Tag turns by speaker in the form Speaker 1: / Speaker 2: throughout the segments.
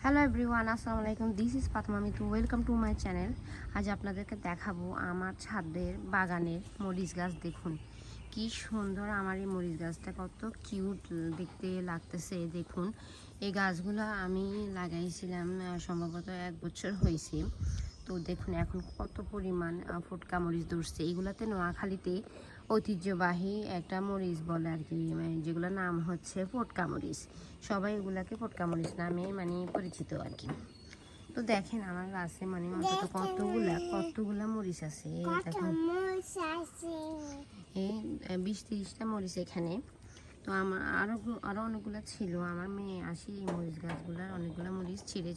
Speaker 1: Hello everyone, আসসালামু আলাইকুম। This is Fatema Mitu. Welcome to my channel. আজ আপনাদেরকে দেখাবো আমার ছাদের বাগানের মরিচ গাছ। দেখুন কি সুন্দর আমার এই মরিচ গাছটা, কত কিউট দেখতে লাগতেছে। দেখুন এই গাছগুলো আমি লাগাইছিলাম সম্ভবত 1 বছর হয়েছে। তো দেখুন এখন কত পরিমাণ ফুটকা মরিচ ধরছে। এগুলাতে নোয়াখালীতে ঐতিহ্যবাহী একটা মরিচ বলে আর কি, যেগুলোর নাম হচ্ছে ফটকা মরিচ। সবাই এগুলাকে ফটকা মরিচ নামে পরিচিত আর কি। তো দেখেন আমার গাছে অন্তত কতগুলা মরিচ আছে। দেখুন এই 20-30টা মরিচ এখানে। তো আমার আরো অনেকগুলো ছিল। আমার মেয়ে আসি এই মরিচ গাছগুলার অনেকগুলো মরিচ ছিঁড়ে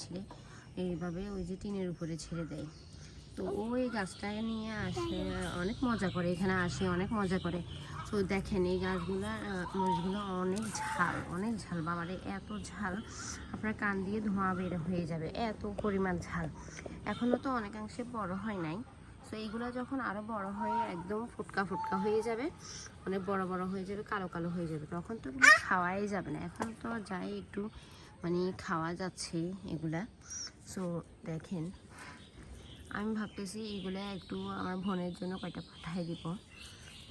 Speaker 1: এইভাবে ওই যে টিনের উপরে ছেড়ে দেয়। তো ওই গাছটাকে নিয়ে আসে, অনেক মজা করে, এখানে আসে অনেক মজা করে। তো দেখেন এই গাছগুলো মরিচগুলো অনেক ঝাল বাবারে, এত ঝাল আপনার কান দিয়ে ধোঁয়া বের হয়ে যাবে, এত পরিমাণ ঝাল। এখনও তো অনেকাংশে বড় হয় নাই। তো এইগুলো যখন আরও বড় হয়ে একদম ফুটকা হয়ে যাবে, অনেক বড় হয়ে যাবে, কালো কালো হয়ে যাবে, তখন তো এগুলো খাওয়াই যাবে না। এখন তো যাই একটু খাওয়া যাচ্ছে এগুলা। সো দেখেন আমি ভাবতেছি এইগুলো একটু আমার বোনের জন্য কয়টা পাঠাই দিব।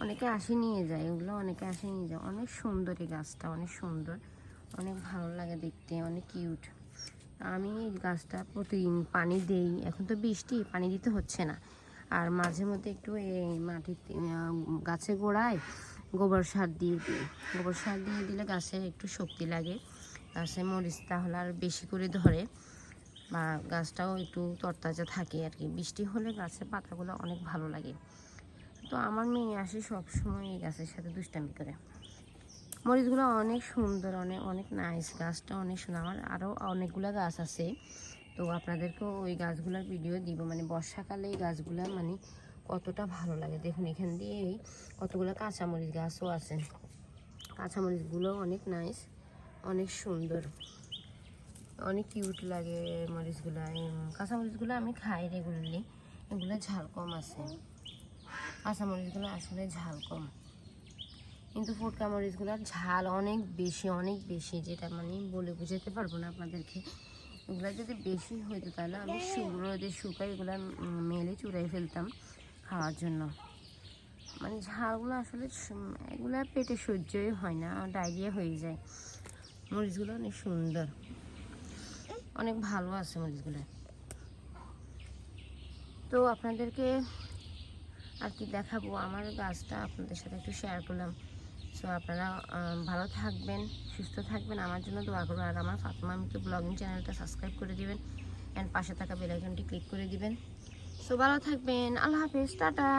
Speaker 1: অনেকে আসে নিয়ে যায় এগুলো, অনেকে আসে নিয়ে যায়। অনেক সুন্দর এই গাছটা, অনেক সুন্দর, অনেক ভালো লাগে দেখতে, অনেক কিউট। আমি এই গাছটা প্রতিদিন পানি দেই। এখন তো বৃষ্টি, পানি দিতে হচ্ছে না। আর মাঝে মধ্যে একটু এই মাটিতে গাছের গোড়ায় গোবর সার দিয়ে দিই। গোবর সার দিয়ে দিলে গাছে একটু শক্তি লাগে, গাছে মরিচ তাহলে আর বেশি করে ধরে, বা গাছটাও একটু তরতাজা থাকে আর কি। বৃষ্টি হলে গাছের পাতাগুলো অনেক ভালো লাগে। তো আমার মেয়ে আসে সবসময় এই গাছের সাথে দুষ্টামি করে। মরিচগুলো অনেক সুন্দর, অনেক অনেক নাইস, গাছটা অনেক সুন্দর। আমার আরও অনেকগুলো গাছ আছে, তো আপনাদেরকেও ওই গাছগুলোর ভিডিও দিব। বর্ষাকালে এই গাছগুলো কতটা ভালো লাগে। দেখুন এখান দিয়েই কতগুলো কাঁচামরিচ গাছও আছে। কাঁচামরিচগুলো অনেক নাইস, অনেক সুন্দর, অনেক কিউট লাগে মরিচগুলো। কাঁচামরিচগুলো আমি খাই রেগুলারলি। এগুলো ঝাল কম আছে, কাঁচামরিচগুলো আসলে ঝাল কম, কিন্তু ফুটকা মরিচগুলোর ঝাল অনেক বেশি, যেটা বলে বুঝাতে পারবো না আপনাদেরকে। এগুলো যদি বেশি হইতো তাহলে আমি রোদে শুকাই এগুলো মেলে চুড়াই ফেলতাম খাওয়ার জন্য। ঝালগুলো আসলে এগুলো পেটে সহ্যই হয় না, ডায়রিয়া হয়ে যায়। মরিচগুলো অনেক সুন্দর, অনেক ভালো আছে মরিচগুলো। তো আপনাদেরকে আর কি দেখাবো, আমার গাছটা আপনাদের সাথে একটু শেয়ার করলাম। সো আপনারা ভালো থাকবেন, সুস্থ থাকবেন, আমার জন্য দোয়া করবেন। আর আমার ফাতেমা মিতু ব্লগিং চ্যানেলটা সাবস্ক্রাইব করে দিবেন অ্যান্ড পাশে থাকা বেল আইকনটি ক্লিক করে দিবেন। সো ভালো থাকবেন, আল্লাহ হাফেজ, টাটা।